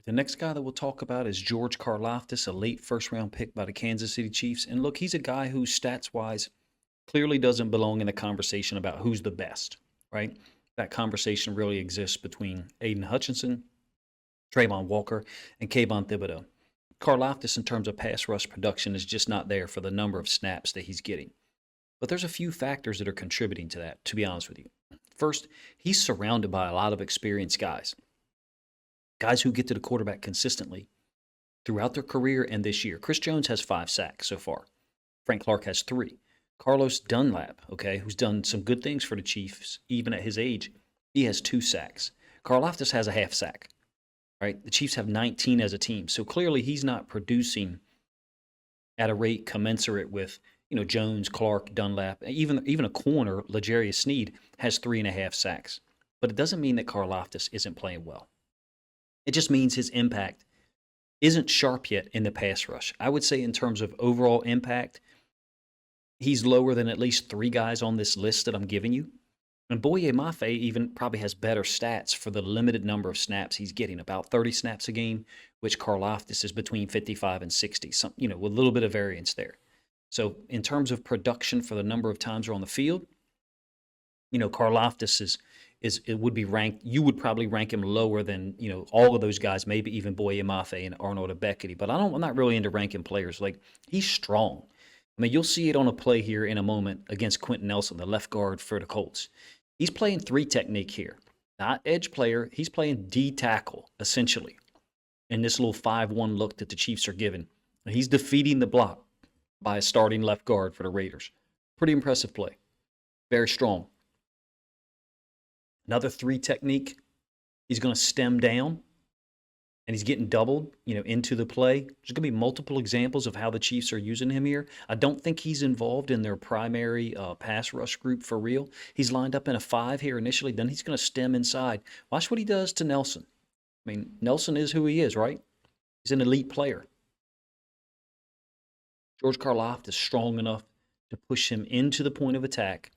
The next guy that we'll talk about is George Karlaftis, a late first round pick by the Kansas City Chiefs. And look, he's a guy who stats wise clearly doesn't belong in the conversation about who's the best, right? That conversation really exists between Aiden Hutchinson, Trayvon Walker, and Kayvon Thibodeau. Karlaftis, in terms of pass rush production, is just not there for the number of snaps that he's getting. But there's a few factors that are contributing to that, to be honest with you. First, he's surrounded by a lot of experienced guys who get to the quarterback consistently throughout their career and this year. Chris Jones has 5 sacks so far. Frank Clark has 3. Carlos Dunlap, okay, who's done some good things for the Chiefs, even at his age, he has 2 sacks. Karlaftis has a half sack, right? The Chiefs have 19 as a team. So clearly he's not producing at a rate commensurate with, Jones, Clark, Dunlap, even a corner, L'Jarius Sneed, has 3.5 sacks. But it doesn't mean that Karlaftis isn't playing well. It just means his impact isn't sharp yet in the pass rush. I would say in terms of overall impact, he's lower than at least 3 guys on this list that I'm giving you. And Boye Mafe even probably has better stats for the limited number of snaps he's getting, about 30 snaps a game, which Karlaftis is between 55 and 60, with a little bit of variance there. So in terms of production for the number of times they're on the field, Karlaftis it would be ranked. You would probably rank him lower than all of those guys, maybe even Boye Mafe and Arnold Ebekiti. But I'm not really into ranking players. Like, he's strong. I mean, you'll see it on a play here in a moment against Quentin Nelson, the left guard for the Colts. He's playing 3 technique here, not edge player. He's playing D tackle essentially in this little 5-1 look that the Chiefs are giving. He's defeating the block by a starting left guard for the Raiders. Pretty impressive play. Very strong. Another 3 technique, he's going to stem down, and he's getting doubled, into the play. There's going to be multiple examples of how the Chiefs are using him here. I don't think he's involved in their primary pass rush group for real. He's lined up in a 5 here initially, then he's going to stem inside. Watch what he does to Nelson. I mean, Nelson is who he is, right? He's an elite player. George Karlaftis is strong enough to push him into the point of attack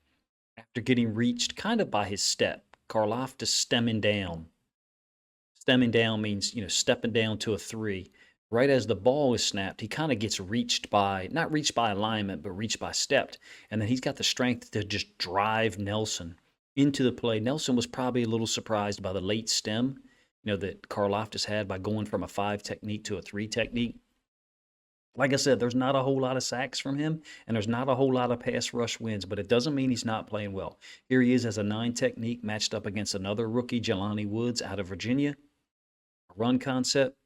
after getting reached kind of by his step. Karlaftis stemming down. Stemming down means, stepping down to a 3. Right as the ball is snapped, he kind of gets reached by, not reached by alignment, but reached by stepped. And then he's got the strength to just drive Nelson into the play. Nelson was probably a little surprised by the late stem, that Karlaftis had by going from a 5 technique to a 3 technique. Like I said, there's not a whole lot of sacks from him, and there's not a whole lot of pass rush wins, but it doesn't mean he's not playing well. Here he is as a 9 technique matched up against another rookie, Jelani Woods, out of Virginia. A run concept.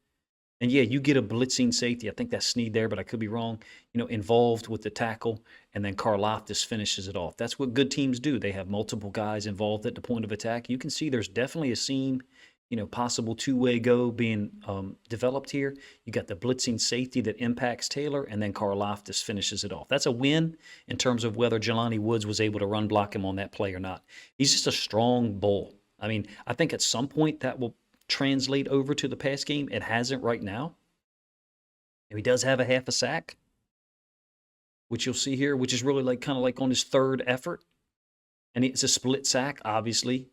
And yeah, you get a blitzing safety. I think that's Sneed there, but I could be wrong. Involved with the tackle, and then Karlaftis finishes it off. That's what good teams do. They have multiple guys involved at the point of attack. You can see there's definitely a seam, possible 2-way go being developed here. You got the blitzing safety that impacts Taylor, and then Karlaftis finishes it off. That's a win in terms of whether Jelani Woods was able to run block him on that play or not. He's just a strong bull. I mean, I think at some point that will translate over to the pass game. It hasn't right now. And he does have a half a sack, which you'll see here, which is really kind of like on his 3rd effort. And it's a split sack, obviously,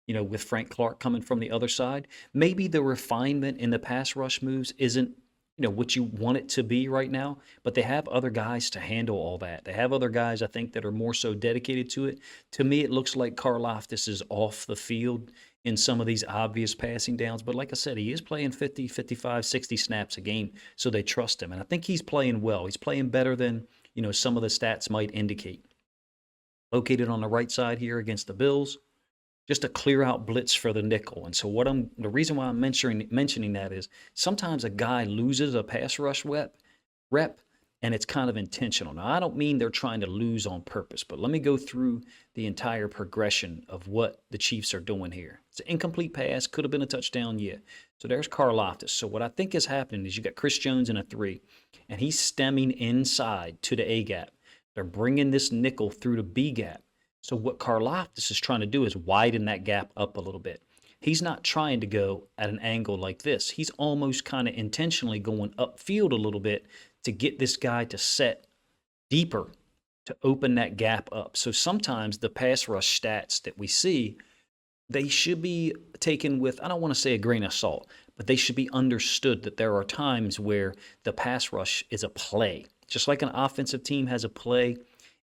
with Frank Clark coming from the other side. Maybe the refinement in the pass rush moves isn't, what you want it to be right now, but they have other guys to handle all that. They have other guys, I think, that are more so dedicated to it. To me, it looks like Karlaftis is off the field in some of these obvious passing downs. But like I said, he is playing 50, 55, 60 snaps a game, so they trust him. And I think he's playing well. He's playing better than, some of the stats might indicate. Located on the right side here against the Bills. Just a clear out blitz for the nickel. And so the reason why I'm mentioning that is sometimes a guy loses a pass rush rep, and it's kind of intentional. Now, I don't mean they're trying to lose on purpose, but let me go through the entire progression of what the Chiefs are doing here. It's an incomplete pass, could have been a touchdown, yeah. So there's Karlaftis. So what I think is happening is you got Chris Jones in a 3, and he's stemming inside to the A gap. They're bringing this nickel through the B gap. So what Karlaftis is trying to do is widen that gap up a little bit. He's not trying to go at an angle like this. He's almost kind of intentionally going upfield a little bit to get this guy to set deeper to open that gap up. So sometimes the pass rush stats that we see, they should be taken with, I don't want to say a grain of salt, but they should be understood that there are times where the pass rush is a play. Just like an offensive team has a play,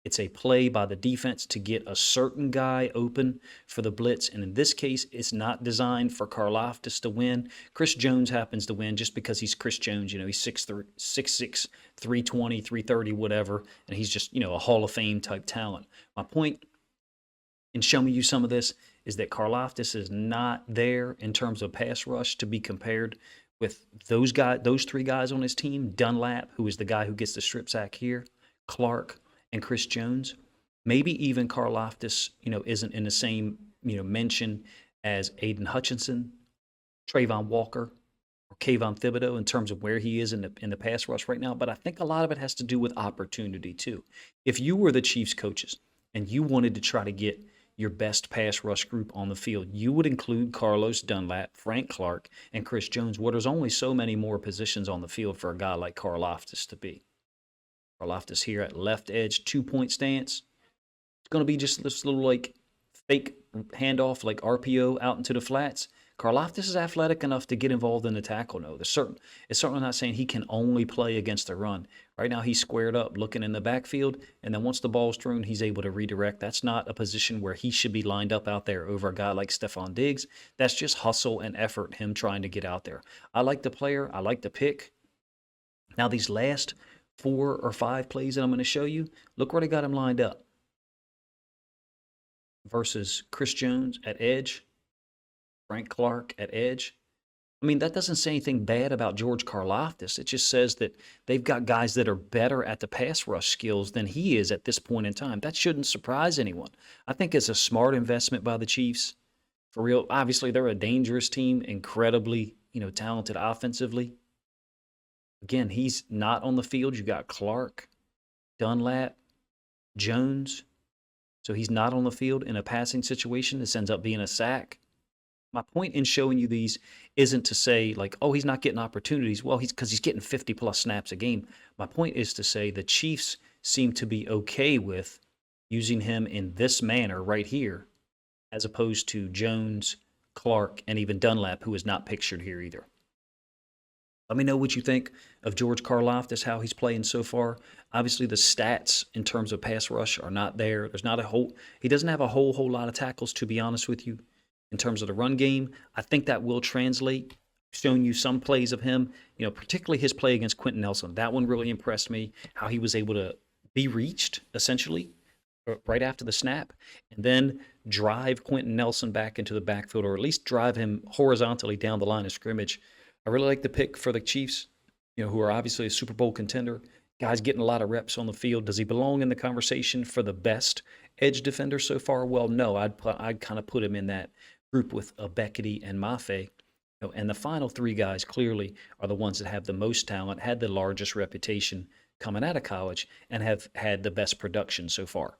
it's a play by the defense to get a certain guy open for the blitz. And in this case, it's not designed for Karlaftis to win. Chris Jones happens to win just because he's Chris Jones. You know, he's 6'6", 320, 330, whatever. And he's just, you know, a Hall of Fame type talent. My point in showing you some of this is that Karlaftis is not there in terms of pass rush to be compared with those three guys on his team. Dunlap, who is the guy who gets the strip sack here, Clark, and Chris Jones. Maybe even Karlaftis, you know, isn't in the same, you know, mention as Aiden Hutchinson, Trayvon Walker, or Kayvon Thibodeau in terms of where he is in the pass rush right now. But I think a lot of it has to do with opportunity too. If you were the Chiefs coaches and you wanted to try to get your best pass rush group on the field, you would include Carlos Dunlap, Frank Clark, and Chris Jones, where there's only so many more positions on the field for a guy like Karlaftis to be. Karlaftis here at left edge, 2-point stance. It's going to be just this little like fake handoff, like RPO out into the flats. Karlaftis is athletic enough to get involved in the tackle. No, it's certainly not saying he can only play against the run. Right now he's squared up, looking in the backfield, and then once the ball's thrown, he's able to redirect. That's not a position where he should be lined up out there over a guy like Stephon Diggs. That's just hustle and effort, him trying to get out there. I like the player. I like the pick. Now these last 4 or 5 plays that I'm going to show you, look where they got him lined up. Versus Chris Jones at edge, Frank Clark at edge. I mean, that doesn't say anything bad about George Karlaftis. It just says that they've got guys that are better at the pass rush skills than he is at this point in time. That shouldn't surprise anyone. I think it's a smart investment by the Chiefs. For real, obviously they're a dangerous team, incredibly, you know, talented offensively. Again, he's not on the field. You got Clark, Dunlap, Jones. So he's not on the field in a passing situation. This ends up being a sack. My point in showing you these isn't to say like, oh, he's not getting opportunities. Well, because he's getting 50+ snaps a game. My point is to say the Chiefs seem to be okay with using him in this manner right here, as opposed to Jones, Clark, and even Dunlap, who is not pictured here either. Let me know what you think of George Karlaftis, how he's playing so far. Obviously, the stats in terms of pass rush are not there. There's not he doesn't have a whole lot of tackles, to be honest with you. In terms of the run game, I think that will translate. Showing you some plays of him, you know, particularly his play against Quentin Nelson. That one really impressed me, how he was able to be reached, essentially, right after the snap, and then drive Quentin Nelson back into the backfield, or at least drive him horizontally down the line of scrimmage. I really like the pick for the Chiefs, you know, who are obviously a Super Bowl contender. Guy's getting a lot of reps on the field. Does he belong in the conversation for the best edge defender so far? Well, no. I'd kind of put him in that group with Beckety and Mafe. You know, and the final 3 guys clearly are the ones that have the most talent, had the largest reputation coming out of college, and have had the best production so far.